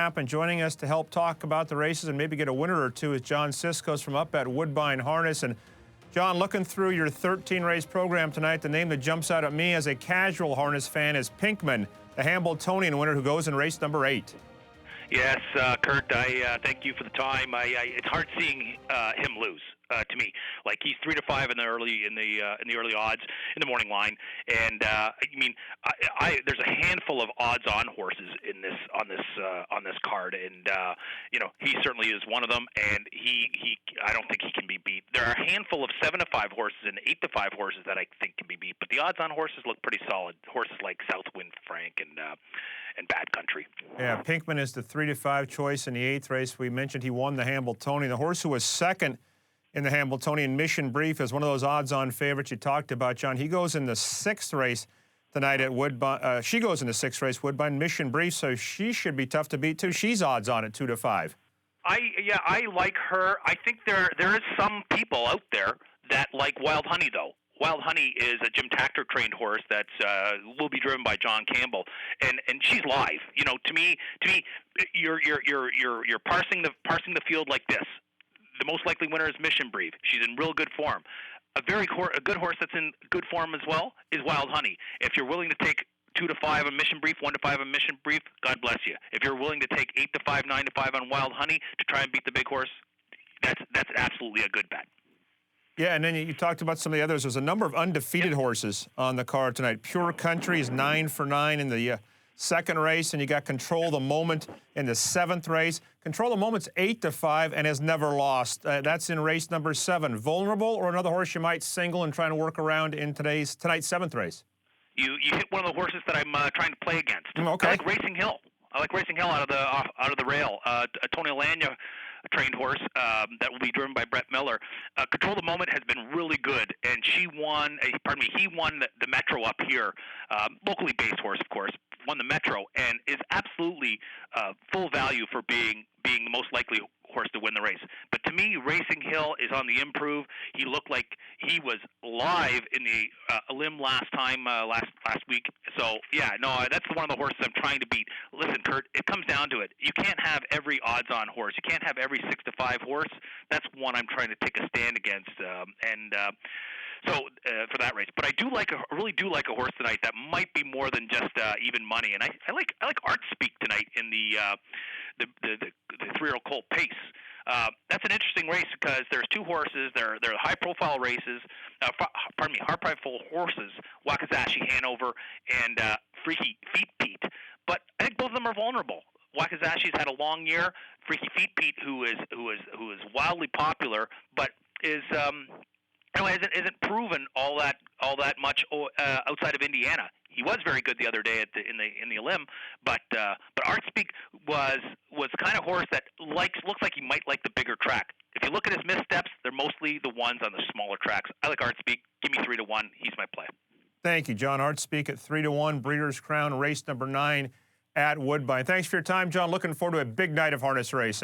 And joining us to help talk about the races and maybe get a winner or two is John Sisco from up at Woodbine Harness. And John, looking through your 13-race program tonight, the name that jumps out at me as a casual harness fan is Pinkman, the Hambletonian winner who goes in race number 8. Yes, Kurt, I thank you for the time. It's hard seeing him lose to me. Like, he's 3-5 in the early odds in the morning line, and there's a handful of odds-on horses on this card, and he certainly is one of them. And I don't think he can be beat. There are a handful of 7-5 horses and 8-5 horses that I think can be beat, but the odds-on horses look pretty solid. Horses like Southwind Frank and Bad Country. Yeah, Pinkman is the 3-5 choice in the 8th race. We mentioned he won the Hambletonian. The horse who was second in the Hambletonian, Mission Brief, is one of those odds-on favorites you talked about, John. He goes in the 6th race tonight at Woodbine. She goes in the 6th race, Woodbine, Mission Brief, so she should be tough to beat, too. She's odds-on at 2-5. I like her. I think there is some people out there that like Wild Honey, though. Wild Honey is a Jim Tactor trained horse that will be driven by John Campbell, and she's live. You know, to me, you're parsing the field like this. The most likely winner is Mission Brief. She's in real good form. A good horse that's in good form as well is Wild Honey. If you're willing to take 2-5 on Mission Brief, 1-5 on Mission Brief, God bless you. If you're willing to take 8-5, 9-5 on Wild Honey to try and beat the big horse, that's absolutely a good bet. Yeah, and then you talked about some of the others. There's a number of undefeated horses on the card tonight. Pure Country is 9-for-9 in the 2nd race, and you got Control the Moment in the 7th race. Control the Moment's 8-5 and has never lost. That's in race number 7. Vulnerable, or another horse you might single and try to work around in tonight's 7th race? You hit one of the horses that I'm trying to play against. Okay. I like Racing Hill. Out of the rail. Tony Alagna, a trained horse that will be driven by Brett Miller. Control the Moment has been really good, and he won the Metro up here. Locally based horse, of course, won the Metro and is absolutely full value for being the most likely horse to win the race. But to me, Racing Hill is on the improve. He looked like he was live in the limb last week. So yeah, no, that's one of the horses I'm trying to beat. Listen, Kurt, it comes down to it. You can't have every odds-on horse. You can't have every 6-5 horse. That's one I'm trying to take a stand against. For that race, but I really do like a horse tonight that might be more than just even money, and I like Art Speak tonight in the 3-year-old Colt Pace. That's an interesting race because there's two horses. They're high-profile races. High-profile horses: Wakazashi Hanover and Freaky Feet Pete. But I think both of them are vulnerable. Wakazashi's had a long year. Freaky Feet Pete, who is wildly popular, but isn't proven all that much outside of Indiana. He was very good the other day in the limb, but Art Speak was the kind of horse that looks like he might like the bigger track. If you look at his missteps, they're mostly the ones on the smaller tracks. I like Art Speak. Give me 3-1. He's my play. Thank you, John. Art Speak at 3-1. Breeders' Crown, race number 9 at Woodbine. Thanks for your time, John. Looking forward to a big night of harness racing.